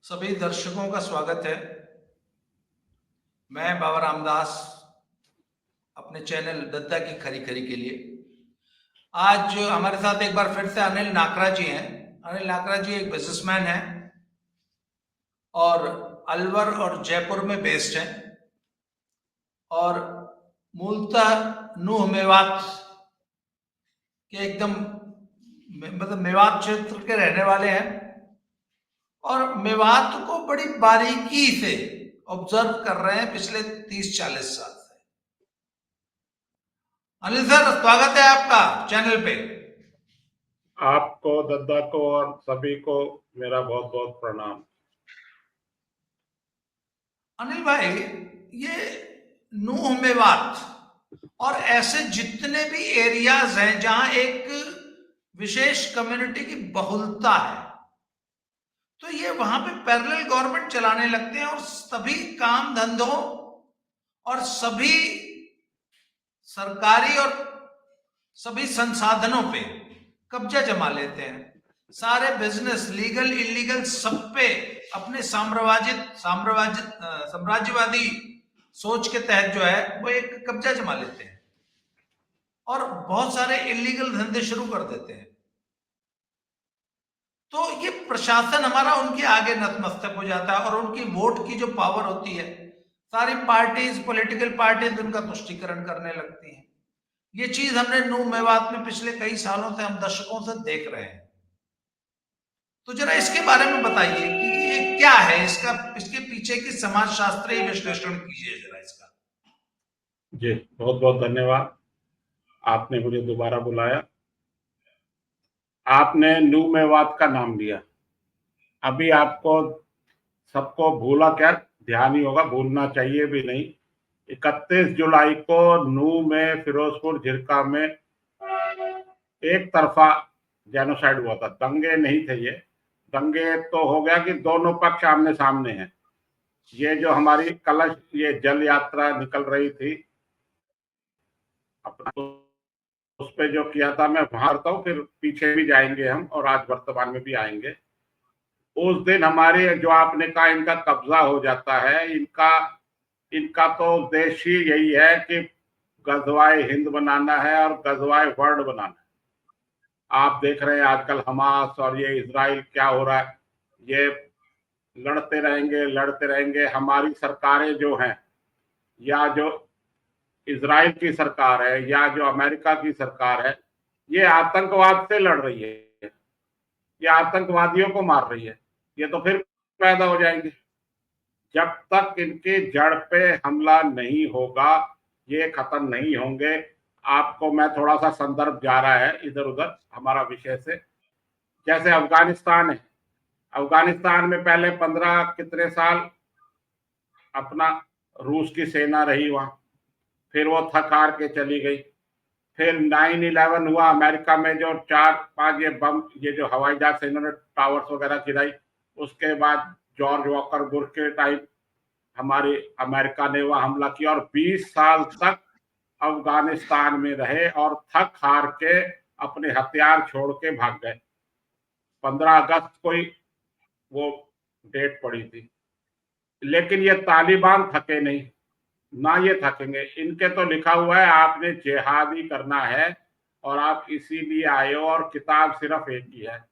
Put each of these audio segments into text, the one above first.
सभी दर्शकों का स्वागत है। मैं बाबा रामदास अपने चैनल दद्दा की खरी खरी के लिए आज हमारे साथ एक बार फिर से अनिल नाकरा जी हैं। अनिल नाकरा जी एक बिजनेसमैन हैं और अलवर और जयपुर में बेस्ड हैं और मूलतः नूह मेवात के एकदम मतलब मेवात क्षेत्र के रहने वाले हैं और मेवात को बड़ी बारीकी से ऑब्जर्व कर रहे हैं पिछले 30-40 साल से। अनिल सर, स्वागत है आपका चैनल पे। आपको, दद्दा को और सभी को मेरा बहुत बहुत प्रणाम। अनिल भाई, ये नूह मेवात और ऐसे जितने भी एरियाज हैं जहां एक विशेष कम्युनिटी की बहुलता है, तो ये वहां पे पैरेलल गवर्नमेंट चलाने लगते हैं और सभी काम धंधों और सभी सरकारी और सभी संसाधनों पे कब्जा जमा लेते हैं। सारे बिजनेस लीगल इलीगल सब पे अपने साम्राज्यवादी सोच के तहत जो है वो एक कब्जा जमा लेते हैं और बहुत सारे इलीगल धंधे शुरू कर देते हैं। तो ये प्रशासन हमारा उनके आगे नतमस्तक हो जाता है और उनकी वोट की जो पावर होती है, सारी पार्टीज, पॉलिटिकल पार्टीज उनका तुष्टीकरण करने लगती हैं। ये चीज हमने नूह मेवात में पिछले कई सालों से, हम दशकों से देख रहे हैं। तो जरा इसके बारे में बताइए कि ये क्या है, इसके पीछे की समाजशास्त्रीय विश्लेषण कीजिए जरा इसका। जी, बहुत बहुत धन्यवाद, आपने मुझे दोबारा बुलाया। आपने नूह मेवात का नाम लिया। अभी आपको सबको भूला क्या ध्यान ही होगा, भूलना चाहिए भी नहीं। 31 जुलाई को नूह में, फिरोजपुर झिरका में एक तरफा जेनोसाइड हुआ था। दंगे नहीं थे ये। दंगे तो हो गया कि दोनों पक्ष आमने सामने हैं। ये जो हमारी कलश, ये जल यात्रा निकल रही थी, अपना उस पे जो किया था, मैं वहां करता हूँ, फिर पीछे भी जाएंगे हम और आज वर्तमान में भी आएंगे। उस दिन हमारे, जो आपने कहा इनका कब्जा हो जाता है, इनका इनका तो उद्देश्य ही यही है कि गजवाए हिंद बनाना है और गजवाए वर्ल्ड बनाना है। आप देख रहे हैं आजकल हमास और ये इजराइल क्या हो रहा है। ये लड़ते रहेंगे। हमारी सरकारें जो हैं, या जो इजराइल की सरकार है या जो अमेरिका की सरकार है, ये आतंकवाद से लड़ रही है, ये आतंकवादियों को मार रही है। ये तो फिर पैदा हो जाएंगे। जब तक इनकी जड़ पे हमला नहीं होगा, ये खत्म नहीं होंगे। आपको मैं थोड़ा सा संदर्भ जा रहा है इधर उधर हमारा विषय से। जैसे अफगानिस्तान है, अफगानिस्तान में पहले 15 कितने साल अपना रूस की सेना रही वहां, फिर वो थक हार के चली गई। फिर 9/11 हुआ अमेरिका में, जो 4-5 ये बम, ये जो हवाई जहाज से इन्होंने टावर्स वगैरह गिराई। उसके बाद जॉर्ज वॉकर बुश के टाइम हमारी अमेरिका ने वहां हमला किया और 20 साल तक अफगानिस्तान में रहे और थक हार के अपने हथियार छोड़ के भाग गए। 15 अगस्त को ही वो डेट पड़ी थी। लेकिन ये तालिबान थके नहीं, ना ये थकेंगे। इनके तो लिखा हुआ है आपने जिहाद ही करना है और आप इसीलिए आए हो, और किताब सिर्फ एक ही है,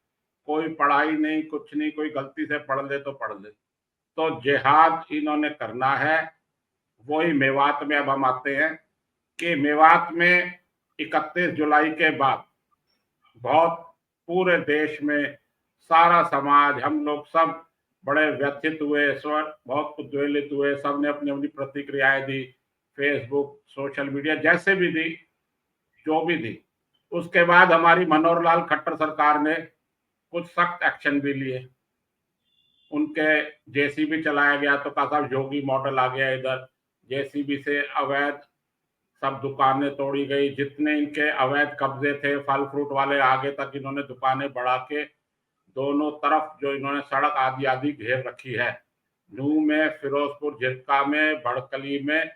कोई पढ़ाई नहीं, कुछ नहीं। कोई गलती से पढ़ ले तो पढ़ ले। तो जिहाद इन्होंने करना है। वही मेवात में अब हम आते हैं कि मेवात में 31 जुलाई के बाद बहुत पूरे देश में सारा समाज, हम लोग सब बड़े व्यथित हुए, स्वर बहुत उद्वेलित हुए। सबने अपनी अपनी प्रतिक्रियाएं दी, फेसबुक, सोशल मीडिया, जैसे भी दी, जो भी दी। उसके बाद हमारी मनोहर लाल खट्टर सरकार ने कुछ सख्त एक्शन भी लिए। उनके जेसीबी चलाया गया, तो कहा साहब योगी मॉडल आ गया इधर। जेसीबी से अवैध सब दुकानें तोड़ी गई, जितने इनके अवैध कब्जे थे फल फ्रूट वाले, आगे तक इन्होंने दुकानें बढ़ा के दोनों तरफ जो इन्होंने सड़क आदि आदि घेर रखी है। नूह में, फिरोजपुर झिरका में, भड़कली में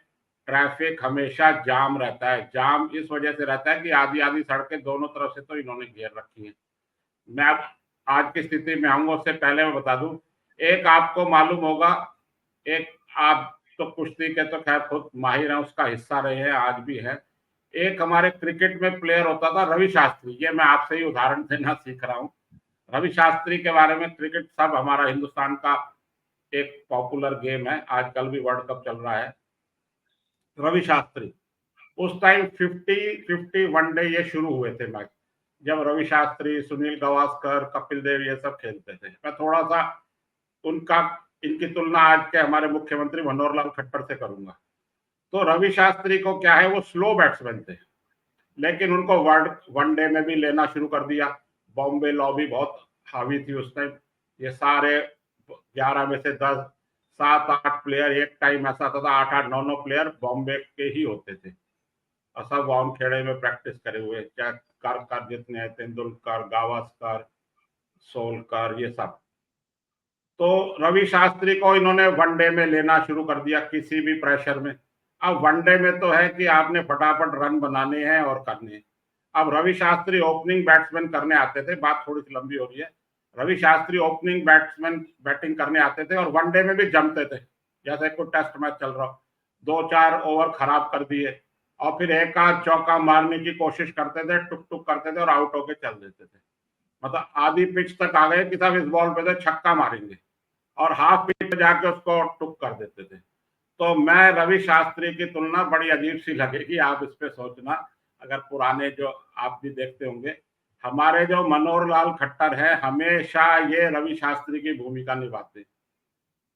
ट्रैफिक हमेशा जाम रहता है। जाम इस वजह से रहता है कि आधी आधी सड़कें दोनों तरफ से तो इन्होंने घेर रखी है। मैं अब आज की स्थिति में आऊंगा, उससे पहले मैं बता दूं एक आपको मालूम होगा, एक आप तो कुश्ती के तो खैर खुद माहिर हैं, उसका हिस्सा रहे हैं, आज भी है। एक हमारे क्रिकेट में प्लेयर होता था रवि शास्त्री, ये मैं आपसे ही उदाहरण देना सीख रहा हूँ। रवि शास्त्री के बारे में, क्रिकेट सब हमारा हिंदुस्तान का एक पॉपुलर गेम है, आजकल भी वर्ल्ड कप चल रहा है। रवि शास्त्री उस टाइम 50 वनडे ये शुरू हुए थे मैच, जब रवि शास्त्री, सुनील गावस्कर, कपिल देव ये सब खेलते थे। मैं थोड़ा सा उनका इनकी तुलना आज के हमारे मुख्यमंत्री मनोहर लाल खट्टर से करूंगा। तो रवि शास्त्री को क्या है, वो स्लो बैट्समैन थे, लेकिन उनको वर्ल्ड वनडे में भी लेना शुरू कर दिया। बॉम्बे लॉबी बहुत हावी थी उस टाइम। ये सारे 11 में से 10, 7-8 प्लेयर एक टाइम ऐसा था, 8-8, 9-9 प्लेयर बॉम्बे के ही होते थे, और सब वानखेड़े में प्रैक्टिस करे हुए, क्या कर जितने हैं, तेंदुलकर, गावस्कर, सोलकर, ये सब। तो रवि शास्त्री को इन्होंने वनडे में लेना शुरू कर दिया किसी भी प्रेशर में। अब वनडे में तो है कि आपने फटाफट रन बनाने हैं और करने हैं। अब रवि शास्त्री ओपनिंग बैट्समैन करने आते थे, बात थोड़ी सी लंबी हो रही है। Ravi Shastri opening batsman batting करने आते थे और वनडे में भी जमते थे, जैसे कोई टेस्ट मैच चल रहा हो, 2-4 ओवर खराब कर दिए और फिर एक आध चौका मारने की कोशिश करते थे, टुक टुक करते थे और आउट होके चल देते थे। मतलब आधी पिच तक आ गए कि सब इस बॉल पे तो छक्का मारेंगे, और हाफ पिच पे जाके उसको टुक कर देते थे। तो मैं रवि शास्त्री की तुलना बड़ी अजीब सी लगेगी, आप इस पे सोचना, अगर पुराने जो आप भी देखते होंगे, हमारे जो मनोहर लाल खट्टर है हमेशा ये रवि शास्त्री की भूमिका निभाते।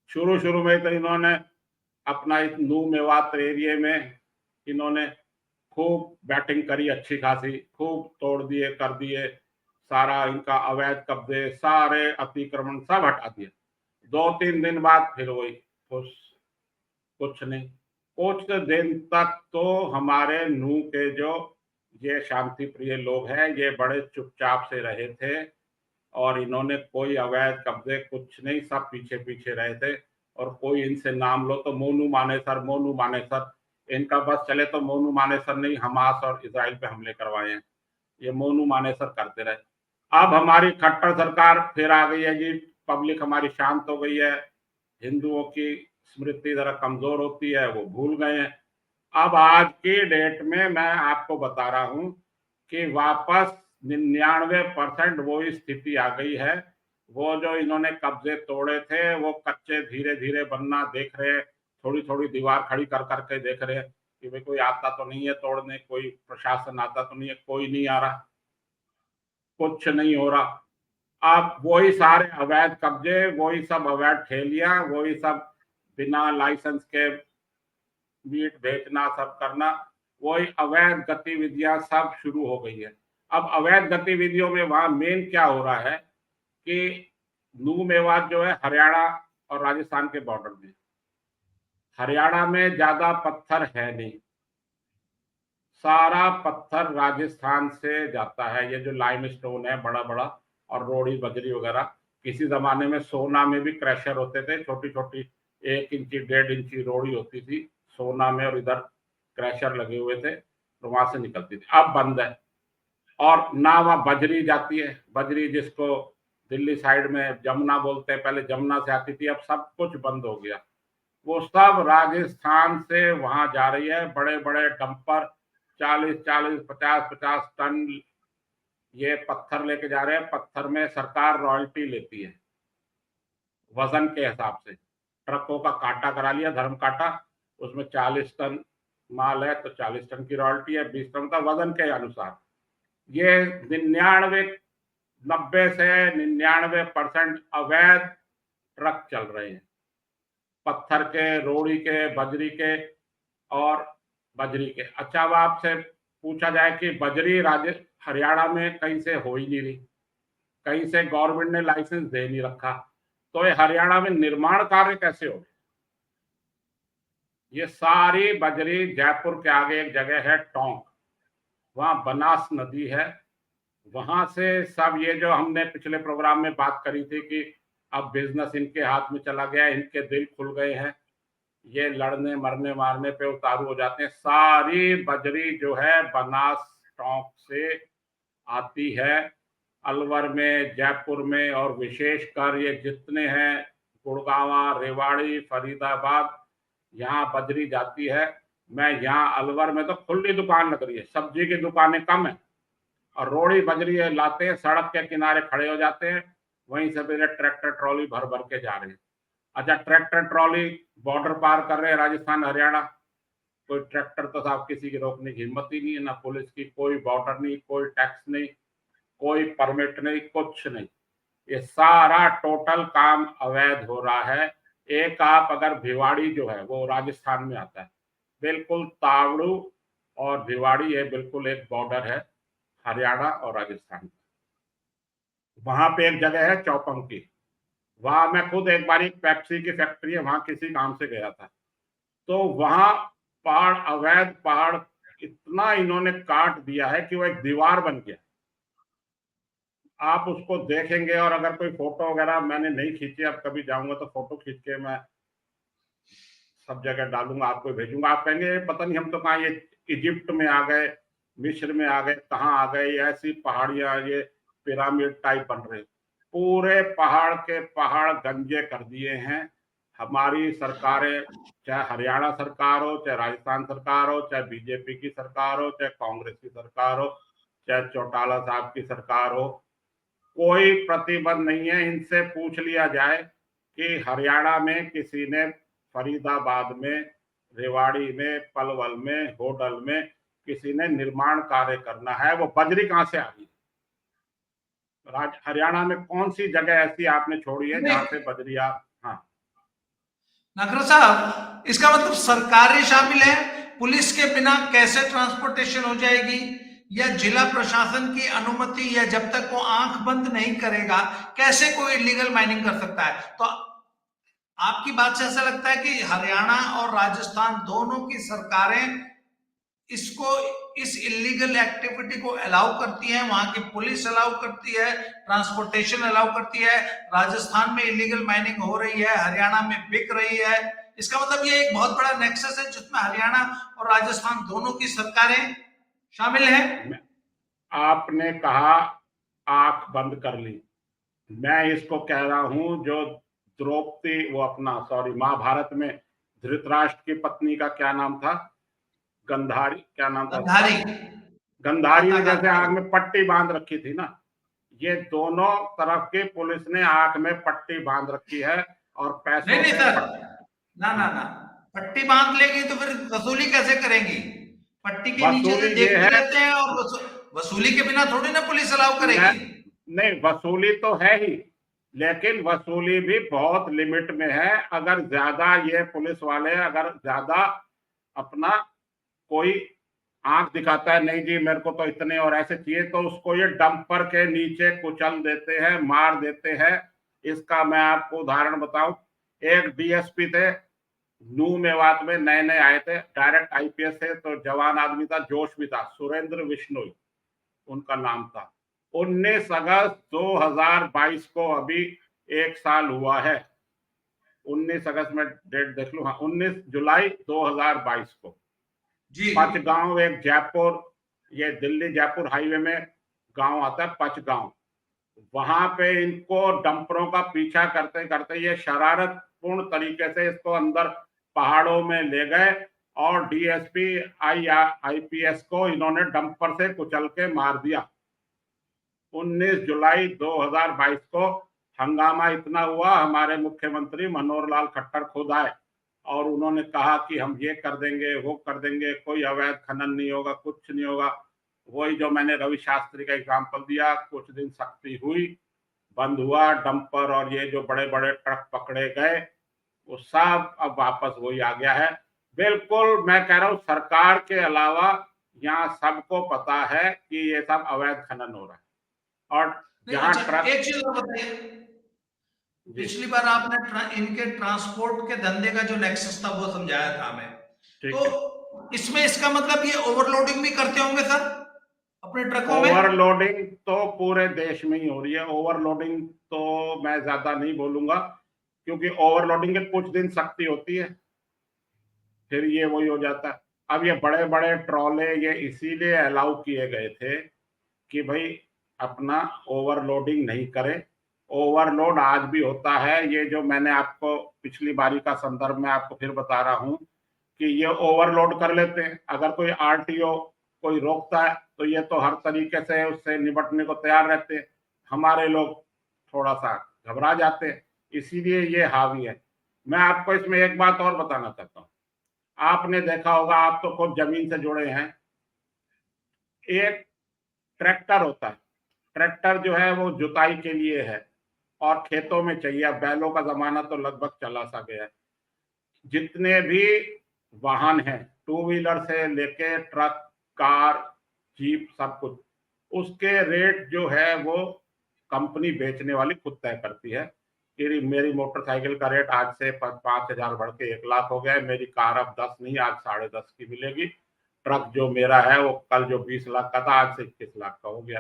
शुरू शुरू में तो इन्होंने अपना इस नू मेवात एरिया में इन्होंने खूब बैटिंग करी, अच्छी खासी, खूब तोड़ दिए, कर दिए, सारा इनका अवैध कब्जे, सारे अतिक्रमण सब हटा दिए। 2-3 दिन बाद फिर वही कुछ नहीं। कुछ दिन तक तो हमारे नू के जो ये शांति प्रिय लोग हैं, ये बड़े चुपचाप से रहे थे, और इन्होंने कोई अवैध कब्जे कुछ नहीं, सब पीछे पीछे रहे थे। और कोई इनसे नाम लो तो मोनू मानेसर, मोनू मानेसर, इनका बस चले तो मोनू मानेसर नहीं, हमास और इजराइल पे हमले करवाए हैं, ये मोनू मानेसर करते रहे। अब हमारी खट्टर सरकार फिर आ गई है जी, पब्लिक हमारी शांत हो गई है, हिंदुओं की स्मृति जरा कमजोर होती है, वो भूल गए हैं। अब आज की डेट में मैं आपको बता रहा हूं कि वापस 99% वो स्थिति आ गई है। वो जो इन्होंने कब्जे तोड़े थे वो कच्चे धीरे धीरे बनना देख रहे हैं, थोड़ी थोड़ी दीवार खड़ी कर करके देख रहे हैं कि भाई कोई आता तो नहीं है तोड़ने, कोई प्रशासन आता तो नहीं है, कोई नहीं आ रहा, कुछ नहीं हो रहा। अब वही सारे अवैध कब्जे, वही सब अवैध ठेलियां, वही सब बिना लाइसेंस के मीट बेचना, सब करना, वही अवैध गतिविधियां सब शुरू हो गई है। अब अवैध गतिविधियों में वहां मेन क्या हो रहा है कि नू मेवात जो है हरियाणा और राजस्थान के बॉर्डर में, हरियाणा में ज्यादा पत्थर है नहीं, सारा पत्थर राजस्थान से जाता है। ये जो लाइम स्टोन है बड़ा बड़ा, और रोड़ी बजरी वगैरह, किसी जमाने में सोना में भी क्रैशर होते थे, छोटी छोटी 1 इंची 1.5 इंची रोड़ी होती थी सोना में, और इधर क्रैशर लगे हुए थे, तो वहां से निकलती थी। अब बंद है, और ना वहां बजरी जाती है, बजरी जिसको दिल्ली साइड में जमुना बोलते हैं, पहले जमुना से आती थी, अब सब कुछ बंद हो गया। वो सब राजस्थान से वहां जा रही है, बड़े बड़े डंपर 40-40, 50-50 टन ये पत्थर लेके जा रहे हैं। पत्थर में सरकार रॉयल्टी लेती है वजन के हिसाब से, ट्रकों का काटा करा लिया, धर्म काटा, उसमें 40 टन माल है तो 40 टन की रॉयल्टी है, 20 टन का वजन के अनुसार। ये 90 से 99% अवैध ट्रक चल रहे हैं, पत्थर के, रोड़ी के, बजरी के और बजरी के। अच्छा, अब आपसे पूछा जाए कि बजरी हरियाणा में कहीं से हो ही नहीं रही, कहीं से गवर्नमेंट ने लाइसेंस दे नहीं रखा, तो ये हरियाणा में निर्माण कार्य कैसे हो? ये सारी बजरी जयपुर के आगे एक जगह है टोंक, वहां बनास नदी है, वहां से सब ये जो हमने पिछले प्रोग्राम में बात करी थी कि अब बिजनेस इनके हाथ में चला गया, इनके दिल खुल गए हैं, ये लड़ने मरने मारने पे उतारू हो जाते हैं, सारी बजरी जो है बनास टोंक से आती है। अलवर में, जयपुर में, और विशेषकर ये जितने हैं गुड़गांव, रेवाड़ी, फरीदाबाद, यहाँ बजरी जाती है। मैं यहाँ अलवर में तो खुली दुकान लग रही है, सब्जी की दुकानें कम है और रोड़ी बजरी लाते हैं, सड़क के किनारे खड़े हो जाते हैं, वहीं से पहले ट्रैक्टर ट्रॉली भर भर के जा रहे हैं। अच्छा, ट्रैक्टर ट्रॉली बॉर्डर पार कर रहे हैं राजस्थान हरियाणा, कोई ट्रैक्टर तो साहब किसी की रोकने की हिम्मत ही नहीं है, ना पुलिस की, कोई बॉर्डर नहीं, कोई टैक्स नहीं, कोई परमिट नहीं, कुछ नहीं। ये सारा टोटल काम अवैध हो रहा है। एक आप अगर भिवाड़ी जो है वो राजस्थान में आता है, बिल्कुल तावड़ू और भिवाड़ी ये बिल्कुल एक बॉर्डर है हरियाणा और राजस्थान का। वहां पे एक जगह है चौपंकी, वहां मैं खुद एक बार पेप्सी की फैक्ट्री है वहां किसी काम से गया था, तो वहां पहाड़, अवैध पहाड़ इतना इन्होंने काट दिया है कि वो एक दीवार बन गया। आप उसको देखेंगे और अगर कोई फोटो वगैरह मैंने नहीं खींची, अब कभी जाऊंगा तो फोटो खींच के मैं सब जगह डालूंगा, आपको भेजूंगा। आप कहेंगे पता नहीं हम तो कहाँ, ये इजिप्ट में आ गए, मिस्र में आ गए, कहाँ आ गए, ऐसी पहाड़ियां, ये पिरामिड टाइप बन रहे। पूरे पहाड़ के पहाड़ गंजे कर दिए हैं हमारी सरकारें, चाहे हरियाणा सरकार हो, चाहे राजस्थान सरकार हो, चाहे बीजेपी की सरकार हो, चाहे कांग्रेस की सरकार हो, चाहे चौटाला साहब की सरकार हो, कोई प्रतिबंध नहीं है। इनसे पूछ लिया जाए कि हरियाणा में किसी ने फरीदाबाद में, रेवाड़ी में, पलवल में, होडल में किसी ने निर्माण कार्य करना है, वो बजरी कहां से आ रही है? हरियाणा में कौन सी जगह ऐसी आपने छोड़ी है जहां से बजरिया? हाँ नखरा साहब, इसका मतलब सरकारें शामिल है, पुलिस के बिना कैसे ट्रांसपोर्टेशन हो जाएगी, या जिला प्रशासन की अनुमति, या जब तक वो आंख बंद नहीं करेगा कैसे कोई इलीगल माइनिंग कर सकता है? तो आपकी बात से ऐसा लगता है कि हरियाणा और राजस्थान दोनों की सरकारें इसको, इस इलीगल एक्टिविटी को अलाउ करती है, वहां की पुलिस अलाउ करती है, ट्रांसपोर्टेशन अलाउ करती है, राजस्थान में इलीगल माइनिंग हो रही है, हरियाणा में बिक रही है। इसका मतलब ये एक बहुत बड़ा नेक्सस है जिसमें हरियाणा और राजस्थान दोनों की सरकारें शामिल है। आपने कहा आंख बंद कर ली, मैं इसको कह रहा हूं जो द्रौपदी, वो अपना सॉरी महाभारत में धृतराष्ट्र की पत्नी का क्या नाम था, गंधारी, क्या नाम था उसका, गंधारी, गंधारी माता ने जैसे आंख गंधारी। में पट्टी बांध रखी थी ना, ये दोनों तरफ की पुलिस ने आंख में पट्टी बांध रखी है और नहीं पैसों नहीं से सर, ना ना हाँ, ना, पट्टी बांध लेगी तो फिर वसूली कैसे करेंगी? पट्टी के नीचे से वसूली ये देखते है, रहते हैं, और वसूली के बिना थोड़ी ना पुलिस अलाउ मैं करेगी। नहीं, वसूली तो है ही, लेकिन वसूली भी बहुत लिमिट में है। अगर ज्यादा ये पुलिस वाले अगर ज्यादा अपना कोई आंख दिखाता है, नहीं जी मेरे को तो इतने और ऐसे चाहिए, तो उसको ये डंपर के नीचे कुचल देते हैं, मार देते हैं। इसका मैं आपको उदाहरण बताऊं, एक डीएसपी थे, नू मेवात में नए नए आए थे, डायरेक्ट आईपीएस थे, तो जवान आदमी था, जोश भी था, सुरेंद्र विश्नोई उनका नाम था। 19 अगस्त 2022 को अभी 1 साल हुआ है, 19 अगस्त में डेट देख लो, हाँ 19 जुलाई 2022 को जी। पचगांव, एक जयपुर, ये दिल्ली जयपुर हाईवे में गांव आता है पचगांव, वहां पे इनको डंपरों का पीछा करते करते ये शरारतपूर्ण तरीके से इसको अंदर पहाड़ों में ले गए और डीएसपी आईपीएस को इन्होंने डंपर से कुचल के मार दिया। 19 जुलाई 2022 को हंगामा इतना हुआ, हमारे मुख्यमंत्री मनोहर लाल खट्टर खुद आए और उन्होंने कहा कि हम ये कर देंगे, वो कर देंगे, कोई अवैध खनन नहीं होगा, कुछ नहीं होगा। वही जो मैंने रवि शास्त्री का एग्जाम्पल दिया, कुछ दिन सख्ती हुई, बंद हुआ डंपर और ये जो बड़े बड़े ट्रक पकड़े गए, वो सब अब वापस वही आ गया है। बिल्कुल मैं कह रहा हूँ सरकार के अलावा यहाँ सबको पता है कि ये सब अवैध खनन हो रहा है। और नहीं, जहां अच्छा ट्रक, एक चीज और बताइए, जी पिछली बार आपने इनके ट्रांसपोर्ट के धंधे का जो नेक्सस था वो समझाया था हमें, ठीक है, तो इसमें इसका मतलब ये ओवरलोडिंग भी करते होंगे सर अपने ट्रकों में? ओवरलोडिंग तो पूरे देश में ही हो रही है। ओवरलोडिंग तो मैं ज्यादा नहीं बोलूंगा, क्योंकि ओवरलोडिंग के कुछ दिन सख्ती होती है, फिर ये वही हो जाता है। अब ये बड़े बड़े ट्रॉले ये इसीलिए अलाउ किए गए थे कि भाई अपना ओवरलोडिंग नहीं करे, ओवरलोड आज भी होता है। ये जो मैंने आपको पिछली बारी का संदर्भ में आपको फिर बता रहा हूं कि ये ओवरलोड कर लेते हैं। अगर कोई आरटीओ कोई रोकता है तो ये तो हर तरीके से उससे निपटने को तैयार रहते हैं। हमारे लोग थोड़ा सा घबरा जाते हैं, इसीलिए ये हावी है। मैं आपको इसमें एक बात और बताना चाहता हूँ। आपने देखा होगा, आप तो खुद जमीन से जुड़े हैं, एक ट्रैक्टर होता है। ट्रैक्टर जो है वो जुताई के लिए है और खेतों में चाहिए। अब बैलों का जमाना तो लगभग चला सा गया है। जितने भी वाहन हैं, टू व्हीलर से लेके ट्रक, कार, जीप, सब कुछ, उसके रेट जो है वो कंपनी बेचने वाली खुद तय करती है कि मेरी मोटरसाइकिल का रेट आज से 5,000 बढ़ के 1 लाख हो गया है, मेरी कार अब 10 नहीं, आज 10.5 की मिलेगी। ट्रक जो मेरा है वो कल जो 20 लाख का था आज से 21 लाख का हो गया।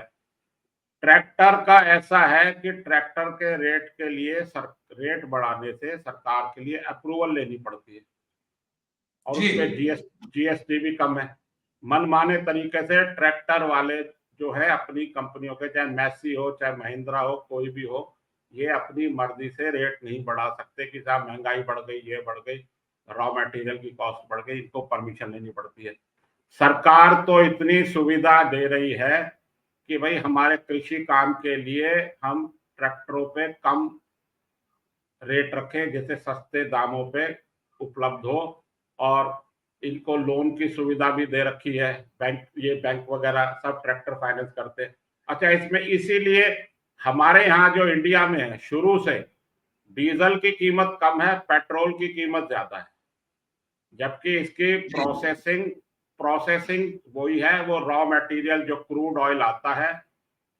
ट्रैक्टर का ऐसा है कि ट्रैक्टर के रेट के लिए रेट बढ़ाने से सरकार के लिए अप्रूवल लेनी पड़ती है और जी। उस पे जीएसटी भी कम है। मनमाने तरीके से ट्रैक्टर वाले जो है अपनी कंपनियों के, चाहे मैसी हो चाहे महिंद्रा हो, कोई भी हो, ये अपनी मर्जी से रेट नहीं बढ़ा सकते कि साहब महंगाई बढ़ गई, ये बढ़ गई, रॉ मटेरियल की कॉस्ट बढ़ गई, इनको परमिशन लेनी पड़ती है। सरकार तो इतनी सुविधा दे रही है कि भाई हमारे कृषि काम के लिए हम ट्रैक्टरों पे कम रेट रखें, जैसे सस्ते दामों पे उपलब्ध हो, और इनको लोन की सुविधा भी दे रखी है। बैंक वगैरह सब ट्रैक्टर फाइनेंस करते हैं। अच्छा, इसमें इसीलिए हमारे यहाँ जो इंडिया में है, शुरू से डीजल की कीमत कम है, पेट्रोल की कीमत ज्यादा है, जबकि इसकी प्रोसेसिंग वही है। वो रॉ मटेरियल जो क्रूड ऑयल आता है,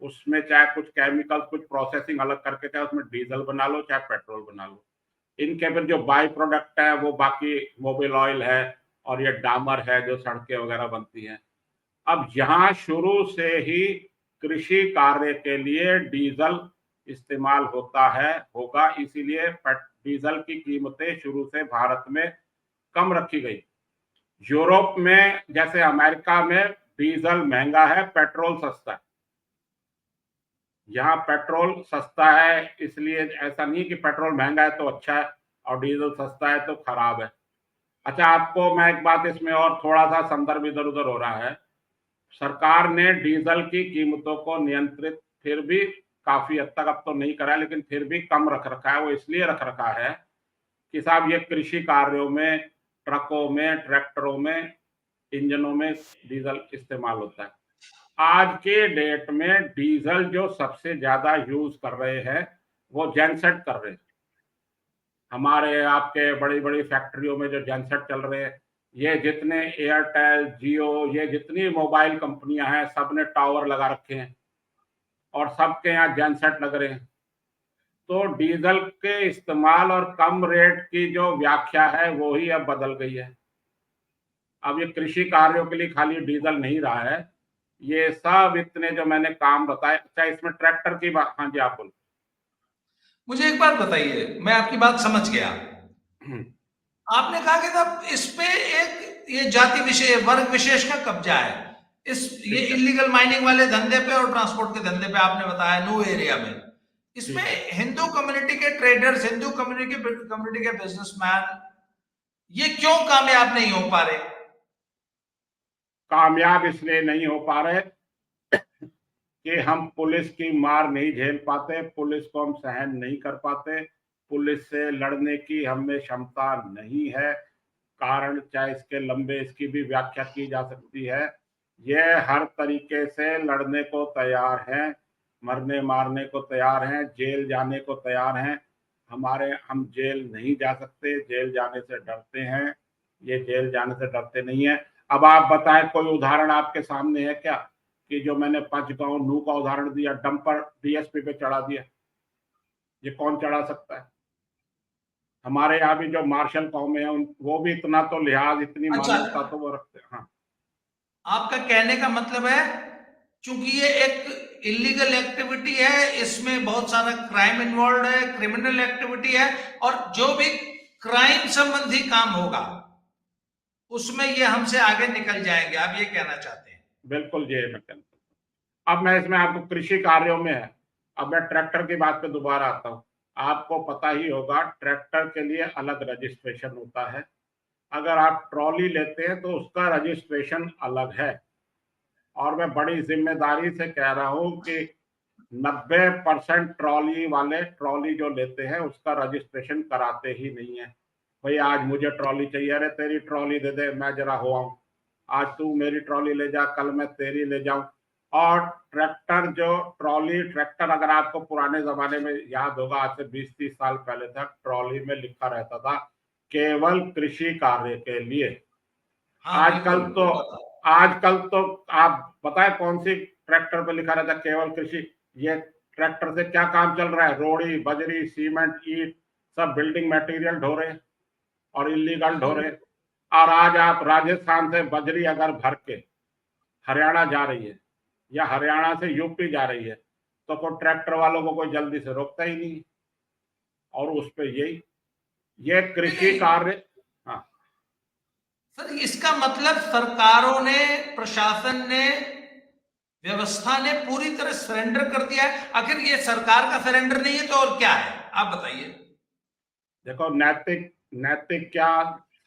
उसमें चाहे कुछ केमिकल, कुछ प्रोसेसिंग अलग करके चाहे उसमें डीजल बना लो चाहे पेट्रोल बना लो। इनके फिर जो बाई प्रोडक्ट है वो बाकी मोबिल ऑयल है और ये डामर है जो सड़कें वगैरह बनती हैं। अब यहाँ शुरू से ही कृषि कार्य के लिए डीजल इस्तेमाल होता है, होगा, इसीलिए डीजल की कीमतें शुरू से भारत में कम रखी गई। यूरोप में, जैसे अमेरिका में डीजल महंगा है, पेट्रोल सस्ता है। यहाँ पेट्रोल सस्ता है, इसलिए ऐसा नहीं कि पेट्रोल महंगा है तो अच्छा है और डीजल सस्ता है तो खराब है। अच्छा, आपको मैं एक बात इसमें और, थोड़ा सा संदर्भ इधर उधर हो रहा है। सरकार ने डीजल की कीमतों को नियंत्रित फिर भी काफी हद तक, अब तो नहीं करा, लेकिन फिर भी कम रख रखा है। वो इसलिए रख रखा है कि साहब ये कृषि कार्यों में, ट्रकों में, ट्रैक्टरों में, इंजनों में डीजल इस्तेमाल होता है। आज के डेट में डीजल जो सबसे ज्यादा यूज कर रहे हैं वो जेनसेट कर रहे हैं। हमारे आपके बड़ी बड़ी फैक्ट्रियों में जो जेनसेट चल रहे हैं, ये जितने एयरटेल, जियो, ये जितनी मोबाइल कंपनियां हैं, सब ने टावर लगा रखे हैं और सबके यहाँ जेनसेट लग रहे हैं। तो डीजल के इस्तेमाल और कम रेट की जो व्याख्या है वो ही अब बदल गई है। अब ये कृषि कार्यों के लिए खाली डीजल नहीं रहा है, ये सब इतने जो मैंने काम बताए। अच्छा, इसमें ट्रैक्टर की बात, हाँ जी आप बोलो। मुझे एक बात बताइए, मैं आपकी बात समझ गया। आपने कहा कि साहब इस पे एक ये जाति विशेष, वर्ग विशेष का कब्जा है, इस ये ठीक है, इलीगल माइनिंग वाले धंधे पे और ट्रांसपोर्ट के धंधे पे, आपने बताया न्यू एरिया में। इसमें ठीक है। हिंदू कम्युनिटी के ट्रेडर्स, हिंदू कम्युनिटी के बिजनेसमैन ये क्यों कामयाब नहीं हो पा रहे? कामयाब इसलिए नहीं हो पा रहे कि हम पुलिस की मार नहीं झेल पाते, पुलिस को हम सहन नहीं कर पाते, पुलिस से लड़ने की हमें क्षमता नहीं है। कारण चाहे इसके लंबे, इसकी भी व्याख्या की जा सकती है। ये हर तरीके से लड़ने को तैयार हैं, मरने मारने को तैयार हैं, जेल जाने को तैयार हैं। हम जेल नहीं जा सकते, जेल जाने से डरते हैं, ये जेल जाने से डरते नहीं है। अब आप बताएं, कोई उदाहरण आपके सामने है क्या कि जो मैंने पंचगांव नू का उदाहरण दिया, डंपर डीएसपी पे चढ़ा दिया, ये कौन चढ़ा सकता है? हमारे यहाँ भी जो मार्शल कौमें हैं वो भी इतना तो लिहाज, इतनी अच्छा, मानवता तो वो रखते हैं। हाँ, आपका कहने का मतलब है क्योंकि ये एक इलीगल एक्टिविटी है, इसमें बहुत सारा क्राइम इन्वॉल्व है, क्रिमिनल एक्टिविटी है, और जो भी क्राइम संबंधी काम होगा उसमें ये हमसे आगे निकल जाएंगे, आप ये कहना चाहते हैं? बिल्कुल ये मैं कहता हूं। अब मैं इसमें आपको कृषि कार्यों में है, अब मैं ट्रैक्टर की बात पे दोबारा आता हूँ। आपको पता ही होगा ट्रैक्टर के लिए अलग रजिस्ट्रेशन होता है, अगर आप ट्रॉली लेते हैं तो उसका रजिस्ट्रेशन अलग है। और मैं बड़ी जिम्मेदारी से कह रहा हूं कि 90% ट्रॉली वाले ट्रॉली जो लेते हैं उसका रजिस्ट्रेशन कराते ही नहीं है। भाई आज मुझे ट्रॉली चाहिए, अरे तेरी ट्रॉली दे दे, मैं जरा हो आऊं, आज तू मेरी ट्रॉली ले जा, कल मैं तेरी ले जाऊं। और ट्रैक्टर जो ट्रॉली ट्रैक्टर, अगर आपको पुराने जमाने में याद होगा, आज से 20-30 साल पहले तक ट्रॉली में लिखा रहता था केवल कृषि कार्य के लिए। हाँ आजकल बिल्कुल तो वो पता है। आजकल तो आप बताएं कौन सी ट्रैक्टर पे लिखा रहता है केवल कृषि। ये ट्रैक्टर से क्या काम चल रहा है, रोड़ी बजरी सीमेंट ईट सब बिल्डिंग मटेरियल ढो रहे हैं और इलीगल ढो बिल्कुल रहे हैं। और आज आप राजस्थान से बजरी अगर भर के हरियाणा जा रही है या हरियाणा से यूपी जा रही है तो कोई ट्रैक्टर वालों को कोई जल्दी से रोकता ही नहीं। और उस पे यही ये नहीं कृषि नहीं कार्य। हाँ सर, इसका मतलब सरकारों ने, प्रशासन ने, व्यवस्था ने पूरी तरह सरेंडर कर दिया है। आखिर ये सरकार का सरेंडर नहीं है तो और क्या है, आप बताइए। देखो, नैतिक नैतिक क्या,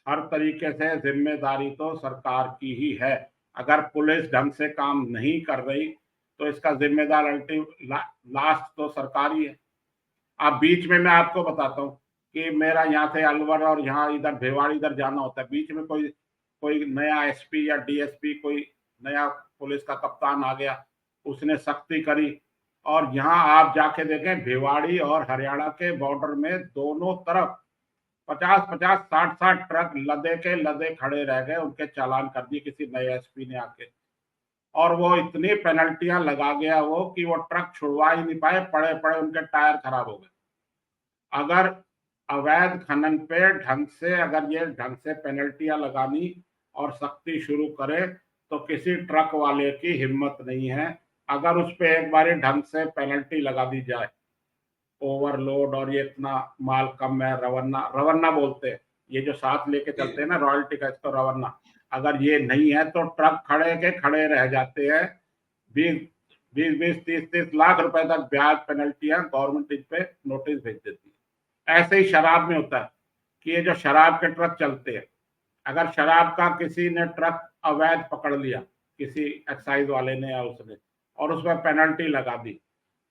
हर तरीके से जिम्मेदारी तो सरकार की ही है। अगर पुलिस ढंग से काम नहीं कर रही तो इसका जिम्मेदार लास्ट तो सरकार ही है। अब बीच में मैं आपको बताता हूँ कि मेरा यहाँ से अलवर और यहाँ इधर भिवाड़ी इधर जाना होता है, बीच में कोई कोई नया एसपी या डीएसपी कोई नया पुलिस का कप्तान आ गया, उसने सख्ती करी। और यहाँ आप जाके देखें भिवाड़ी और हरियाणा के बॉर्डर में दोनों तरफ 50-50 60-60 ट्रक लदे के लदे खड़े रह गए, उनके चालान कर दिए किसी नए एसपी ने आके। और वो इतनी पेनल्टियां लगा गया वो कि वो ट्रक छुड़वा ही नहीं पाए, पड़े पड़े उनके टायर खराब हो गए। अगर अवैध खनन पे ढंग से, अगर ये ढंग से पेनल्टियां लगानी और सख्ती शुरू करे तो किसी ट्रक वाले की हिम्मत नहीं है। अगर उस पे एक बार ढंग से पेनल्टी लगा दी जाए, ओवरलोड और ये इतना माल कम है, रवन्ना रवन्ना बोलते हैं, ये जो साथ लेके चलते हैं ना रॉयल्टी का, इसको रवन्ना, अगर ये नहीं है तो ट्रक खड़े के खड़े रह जाते हैं। 20-20 30-30 लाख रुपए तक ब्याज पेनल्टियां गवर्नमेंट इस पे नोटिस भेज देती है। ऐसे ही शराब में होता है कि ये जो शराब के ट्रक चलते हैं, अगर शराब का किसी ने ट्रक अवैध पकड़ लिया, किसी एक्साइज वाले ने या उसने, और उसमें पेनल्टी लगा दी,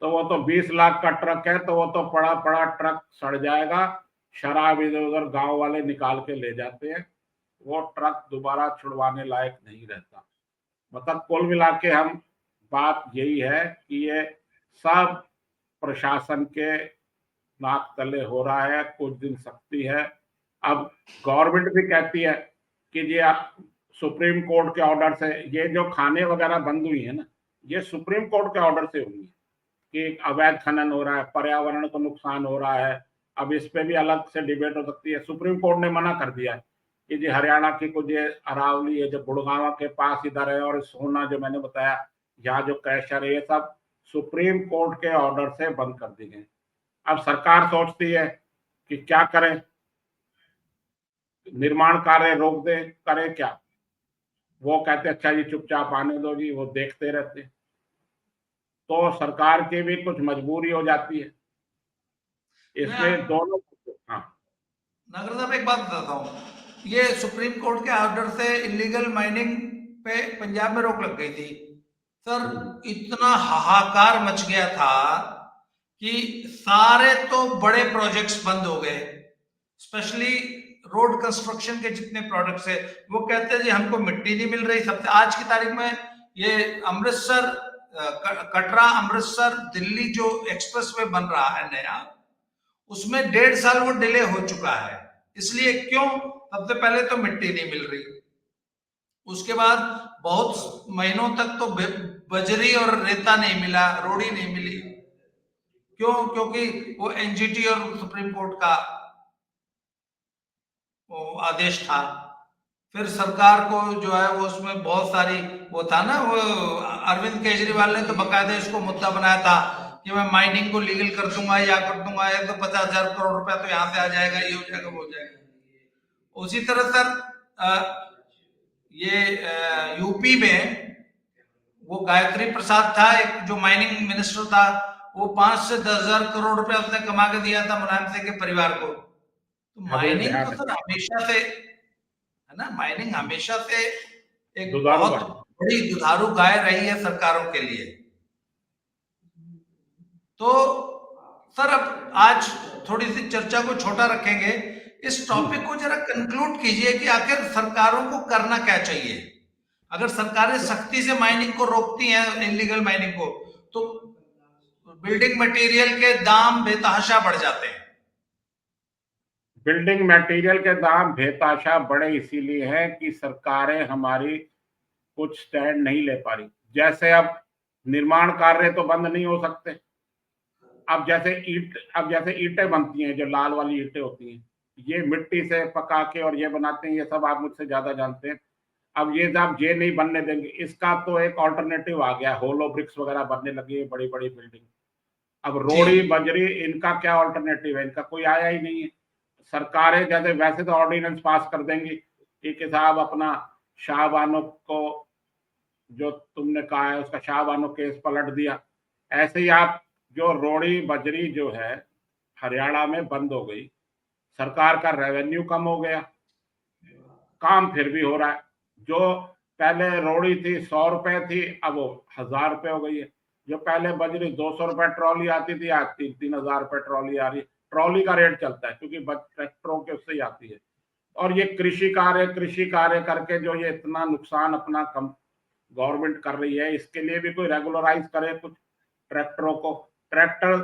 तो वो तो 20 लाख का ट्रक है तो वो तो पड़ा पड़ा ट्रक सड़ जाएगा। शराब इधर उधर गांव वाले निकाल के ले जाते हैं, वो ट्रक दोबारा छुड़वाने लायक नहीं रहता। मतलब कुल मिला के हम बात यही है कि ये सब प्रशासन के नाक तले हो रहा है, कुछ दिन सख्ती है। अब गवर्नमेंट भी कहती है कि ये सुप्रीम कोर्ट के ऑर्डर से ये जो खाने वगैरह बंद हुई है ना, ये सुप्रीम कोर्ट के ऑर्डर से हुई है कि अवैध खनन हो रहा है, पर्यावरण को नुकसान हो रहा है। अब इस पे भी अलग से डिबेट हो सकती है। सुप्रीम कोर्ट ने मना कर दिया है कि जी हरियाणा की कुछ ये अरावली है जो गुड़गांव के पास इधर है, और सोना जो मैंने बताया यहाँ जो क्रैशर है, ये सब सुप्रीम कोर्ट के ऑर्डर से बंद कर दी गई। अब सरकार सोचती है कि क्या करें, निर्माण कार्य रोक दे, करे क्या। वो कहते अच्छा जी चुपचाप आने दो जी, वो देखते रहते। तो सरकार की भी कुछ मजबूरी हो जाती है मैं इसमें दोनों। हाँ नागर साहब एक बात बताता हूँ, ये सुप्रीम कोर्ट के ऑर्डर से इलीगल माइनिंग पे पंजाब में रोक लग गई थी सर। इतना हाहाकार मच गया था कि सारे तो बड़े प्रोजेक्ट्स बंद हो गए, स्पेशली रोड कंस्ट्रक्शन के जितने प्रोडक्ट्स है। वो कहते हैं जी हमको मिट्टी नहीं मिल रही। सबसे आज की तारीख में ये अमृतसर कटरा अमृतसर दिल्ली जो एक्सप्रेसवे बन रहा है नया, उसमें 1.5 साल वो डिले हो चुका है। इसलिए क्यों? सबसे पहले तो मिट्टी नहीं मिल रही, उसके बाद बहुत महीनों तक तो बजरी और रेता नहीं मिला, रोड़ी नहीं मिली। क्यों? क्योंकि वो एनजीटी और सुप्रीम कोर्ट का वो आदेश था। फिर सरकार को जो है वो उसमें बहुत सारी वो था ना, वो अरविंद केजरीवाल ने तो बकायदा इसको मुद्दा बनाया था कि मैं माइनिंग को लीगल कर दूंगा या कर दूंगा, या तो 50,000 करोड़ रुपया तो यहाँ से आ जाएगा, ये हो जाएगा वो हो जाएगा। उसी तरह सर यूपी में वो गायत्री प्रसाद था, एक जो माइनिंग मिनिस्टर था, वो 5 से 10,000 करोड़ रुपया उसने कमा के दिया था मुलायम सिंह के परिवार को। तो मुझे माइनिंग ध्यान तो है, सर हमेशा से, है ना, माइनिंग हमेशा से एक दुधारू बहुत गाय। बड़ी दुधारू गाय रही है सरकारों के लिए। तो सर अब आज थोड़ी सी चर्चा को छोटा रखेंगे, इस टॉपिक को जरा कंक्लूड कीजिए कि आखिर सरकारों को करना क्या चाहिए। अगर सरकारें सख्ती से माइनिंग को रोकती हैं, इलीगल माइनिंग को, तो बिल्डिंग मटेरियल के दाम बेतहाशा बढ़ जाते हैं। बिल्डिंग मटेरियल के दाम बेताशा बढ़े इसीलिए है कि सरकारें हमारी कुछ स्टैंड नहीं ले पा रही। जैसे अब निर्माण कार्य तो बंद नहीं हो सकते। अब जैसे ईंटें बनती हैं, जो लाल वाली ईंटें होती हैं, ये मिट्टी से पका के और ये बनाते हैं, ये सब आप मुझसे ज्यादा जानते हैं। अब ये जब ये नहीं बनने देंगे, इसका तो एक ऑल्टरनेटिव आ गया, होलो ब्रिक्स वगैरह बनने लगी है, बड़ी बड़ी बिल्डिंग। अब जी रोड़ी बजरी, इनका क्या ऑल्टरनेटिव है? इनका कोई आया ही नहीं है। सरकारें जैसे वैसे तो ऑर्डिनेंस पास कर देंगी कि साहब अपना शाहबानो को, जो तुमने कहा है उसका शाहबानो केस पलट दिया। ऐसे ही आप, जो रोड़ी बजरी जो है हरियाणा में बंद हो गई, सरकार का रेवेन्यू कम हो गया, काम फिर भी हो रहा है। जो पहले रोड़ी थी 100 रुपए थी, अब वो 1000 रुपए हो गई है। जो पहले बजरी 200 रुपए ट्रॉली आती थी, आज 3-3 हजार रुपए ट्रॉली आ रही है। ट्रॉली का रेट चलता है क्योंकि ट्रैक्टरों के उससे ही आती है। और ये कृषि कार्य करके जो ये इतना नुकसान अपना कम गवर्नमेंट कर रही है, इसके लिए भी कोई रेगुलराइज करे कुछ ट्रैक्टरों को। ट्रैक्टर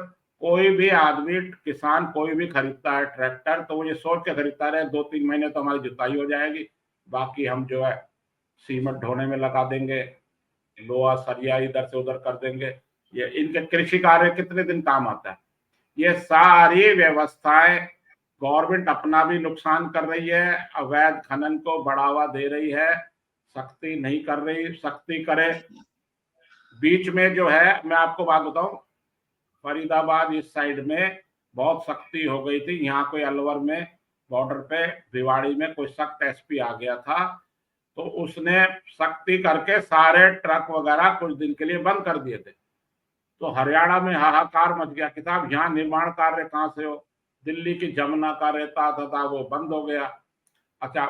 कोई भी आदमी, किसान कोई भी खरीदता है ट्रैक्टर, तो वो ये सोच के खरीदता है 2-3 महीने तो हमारी जुताई हो जाएगी, बाकी हम जो है सीमेंट ढोने में लगा देंगे, लोहा सरिया इधर से उधर कर देंगे। ये इनके कृषि कार्य कितने दिन काम आता है? ये सारी व्यवस्थाएं गवर्नमेंट अपना भी नुकसान कर रही है, अवैध खनन को बढ़ावा दे रही है, सख्ती नहीं कर रही। सख्ती करे, बीच में जो है, मैं आपको बात बताऊं, फरीदाबाद इस साइड में बहुत सख्ती हो गई थी। यहाँ कोई अलवर में बॉर्डर पे भिवाड़ी में कोई सख्त एसपी आ गया था, तो उसने सख्ती करके सारे ट्रक वगैरह कुछ दिन के लिए बंद कर दिए थे। तो हरियाणा में हाहाकार मच गया कि साहब यहाँ निर्माण कार्य कहाँ से हो? दिल्ली की जमुना का रेता था वो बंद हो गया। अच्छा,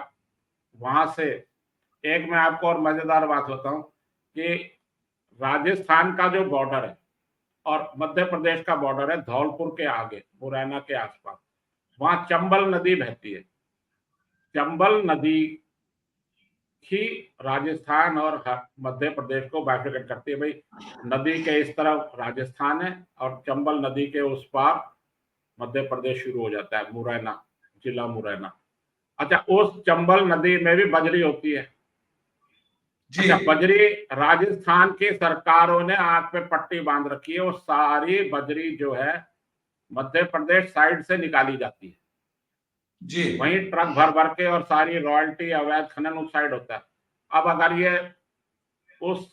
वहां से एक मैं आपको और मजेदार बात बताऊं कि राजस्थान का जो बॉर्डर है और मध्य प्रदेश का बॉर्डर है, धौलपुर के आगे मुरैना के आसपास, वहां चंबल नदी बहती है। चंबल नदी ही राजस्थान और मध्य प्रदेश को बाइफरकेट करती है। भाई, नदी के इस तरफ राजस्थान है और चंबल नदी के उस पार मध्य प्रदेश शुरू हो जाता है, मुरैना, जिला मुरैना। अच्छा, उस चंबल नदी में भी बजरी होती है। जी अच्छा, बजरी राजस्थान की सरकारों ने आंख पे पट्टी बांध रखी है, वो सारी बजरी जो है मध्य प्रदेश साइड से निकाली जाती है। जी वहीं ट्रक भर भर के और सारी रॉयल्टी अवैध खनन उस साइड होता है। अब अगर ये उस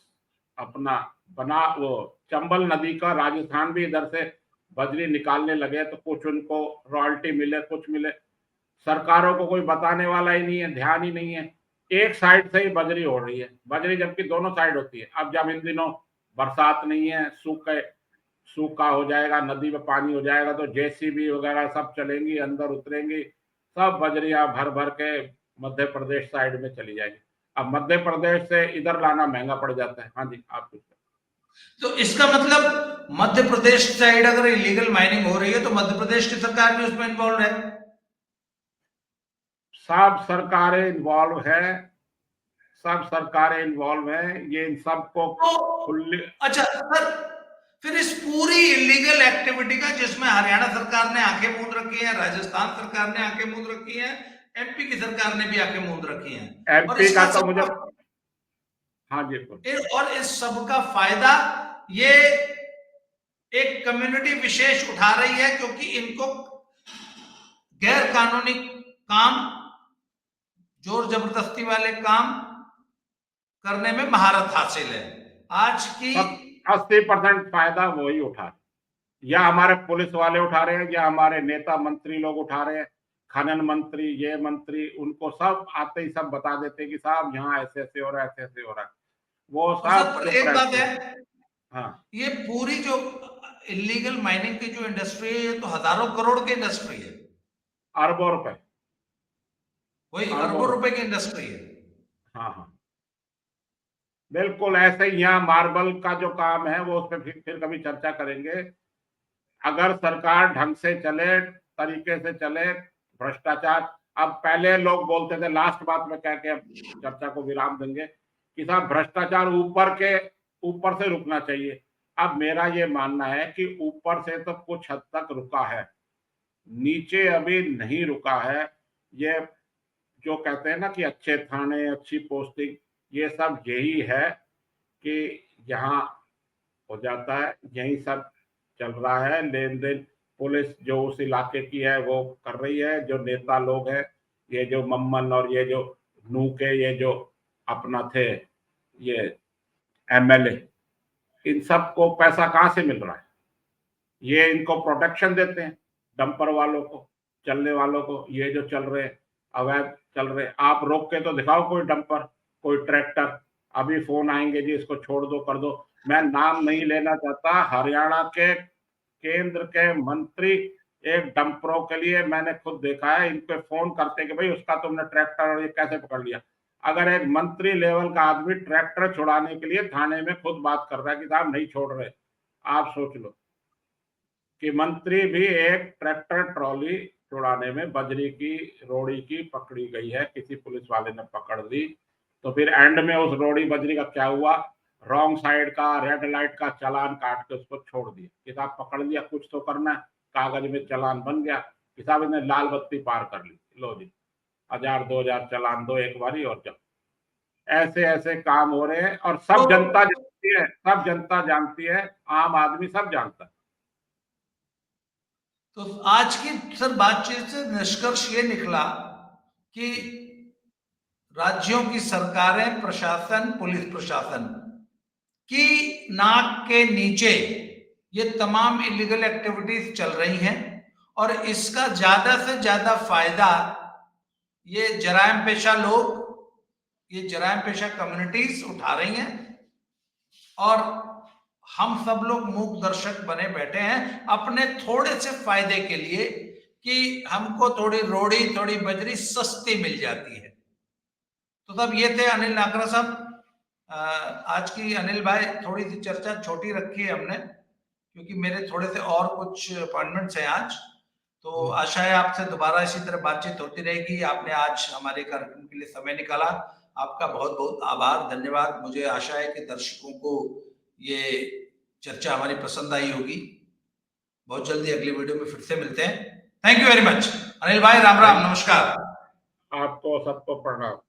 अपना बना वो चंबल नदी का राजस्थान भी इधर से बजरी निकालने लगे तो कुछ उनको रॉयल्टी मिले, कुछ मिले। सरकारों को कोई बताने वाला ही नहीं है, ध्यान ही नहीं है। एक साइड से ही बजरी हो रही है, बजरी जबकि दोनों साइड होती है। अब जब इन दिनों बरसात नहीं है, सूखा हो जाएगा, नदी में पानी हो जाएगा, तो जेसीबी वगैरह सब चलेंगी, अंदर उतरेंगी, सब बजरिया भर भर के मध्य प्रदेश साइड में चली जाएगी। अब मध्य प्रदेश से इधर लाना महंगा पड़ जाता है। हाँ जी, आप कुछ। तो इसका मतलब मध्य प्रदेश साइड अगर इलीगल माइनिंग हो रही है तो मध्य प्रदेश की सरकार भी उसमें इन्वॉल्व है। सब सरकारें इन्वॉल्व है, सब सरकारें इन्वॉल्व है, ये इन सबको तो खुले। अच्छा सर, फिर इस पूरी इलीगल एक्टिविटी का जिसमें हरियाणा सरकार ने आंखें मूंद रखी है, राजस्थान सरकार ने आंखें मूंद रखी है, एमपी की सरकार ने भी आंखें मूंद रखी हैं, और एमपी का इसका तो मुझे, सबका, हाँ जी, और इस सब का फायदा ये एक कम्युनिटी विशेष उठा रही है, क्योंकि इनको गैर कानूनी काम, जोर जबरदस्ती वाले काम करने में महारत हासिल है। आज की, सब 80% फायदा वही उठा रहे, या हमारे पुलिस वाले उठा रहे हैं, या हमारे नेता मंत्री लोग उठा रहे हैं, खनन मंत्री, ये मंत्री, उनको सब आते ही सब बता देते हैं कि साहब यहाँ ऐसे ऐसे हो रहा है, ऐसे ऐसे हो रहा है, वो और सर सब पर चुप एक बात रहते है, हैं। हाँ, ये पूरी जो इलीगल माइनिंग की जो इंडस्ट्री है ये तो हजारों करोड़ की इंडस्ट्री है, अरबों रुपए, वही अरबों अरबों रुपए। रुपए की इंडस्ट्री है। हाँ हाँ, बिल्कुल ऐसे ही यहाँ मार्बल का जो काम है वो उस पर फिर कभी चर्चा करेंगे। अगर सरकार ढंग से चले, तरीके से चले, भ्रष्टाचार, अब पहले लोग बोलते थे, लास्ट बात में कह के अब चर्चा को विराम देंगे, कि साहब भ्रष्टाचार ऊपर से रुकना चाहिए। अब मेरा ये मानना है कि ऊपर से तो कुछ हद तक रुका है, नीचे अभी नहीं रुका है। ये जो कहते हैं ना कि अच्छे थाने, अच्छी पोस्टिंग, ये सब यही है कि यहाँ हो जाता है, यही सब चल रहा है। लेन देन पुलिस जो उस इलाके की है वो कर रही है, जो नेता लोग हैं, ये जो मम्मन और ये जो नू के ये जो अपना थे ये एमएलए, इन सब को पैसा कहाँ से मिल रहा है? ये इनको प्रोटेक्शन देते हैं, डंपर वालों को, चलने वालों को, ये जो चल रहे अवैध चल रहे। आप रोक के तो दिखाओ कोई डंपर, कोई ट्रैक्टर, अभी फोन आएंगे जी इसको छोड़ दो, कर दो। मैं नाम नहीं लेना चाहता, हरियाणा के केंद्र के मंत्री एक डंपरों के लिए मैंने खुद देखा है, इन पे फोन करते कि भाई उसका तुमने ट्रैक्टर और ये कैसे पकड़ लिया। अगर एक मंत्री लेवल का आदमी ट्रैक्टर छुड़ाने के लिए थाने में खुद बात कर रहा है कि साहब नहीं छोड़ रहे, आप सोच लो कि मंत्री भी एक ट्रैक्टर ट्रॉली छुड़ाने में बजरी की रोड़ी की पकड़ी गई है, किसी पुलिस वाले ने पकड़ ली, तो फिर एंड में उस रोड़ी बजरी का क्या हुआ? रॉन्ग साइड का रेड लाइट का चालान काट के उसको छोड़ दिया कि साहब पकड़ लिया, कुछ तो करना है, कागज में चालान बन गया कि साहब इन्हें लाल बत्ती पार कर ली, लो जी 1000-2000 चालान दो एक बारी और जाओ। ऐसे ऐसे काम हो रहे हैं और सब जनता जानती है, सब जनता जानती है, आम आदमी सब जानता है। तो आज की सर बातचीत से निष्कर्ष ये निकला कि राज्यों की सरकारें, प्रशासन, पुलिस प्रशासन की नाक के नीचे ये तमाम इलीगल एक्टिविटीज चल रही हैं और इसका ज्यादा से ज्यादा फायदा ये जराइम पेशा लोग, ये जराइम पेशा कम्युनिटीज उठा रही हैं और हम सब लोग मूक दर्शक बने बैठे हैं अपने थोड़े से फायदे के लिए कि हमको थोड़ी रोड़ी, थोड़ी बजरी सस्ती मिल जाती है। तो तब ये थे अनिल नागरा साहब। आज की अनिल भाई थोड़ी सी चर्चा छोटी रखी है हमने क्योंकि मेरे थोड़े से और कुछ अपॉइंटमेंट्स हैं आज, तो आशा है आपसे दोबारा इसी तरह बातचीत होती रहेगी। आपने आज हमारे कार्यक्रम के लिए समय निकाला, आपका बहुत बहुत आभार, धन्यवाद। मुझे आशा है कि दर्शकों को ये चर्चा हमारी पसंद आई होगी। बहुत जल्दी अगली वीडियो में फिर से मिलते हैं। Thank you very much Anil भाई, राम राम, नमस्कार। आपको सबको प्रणाम।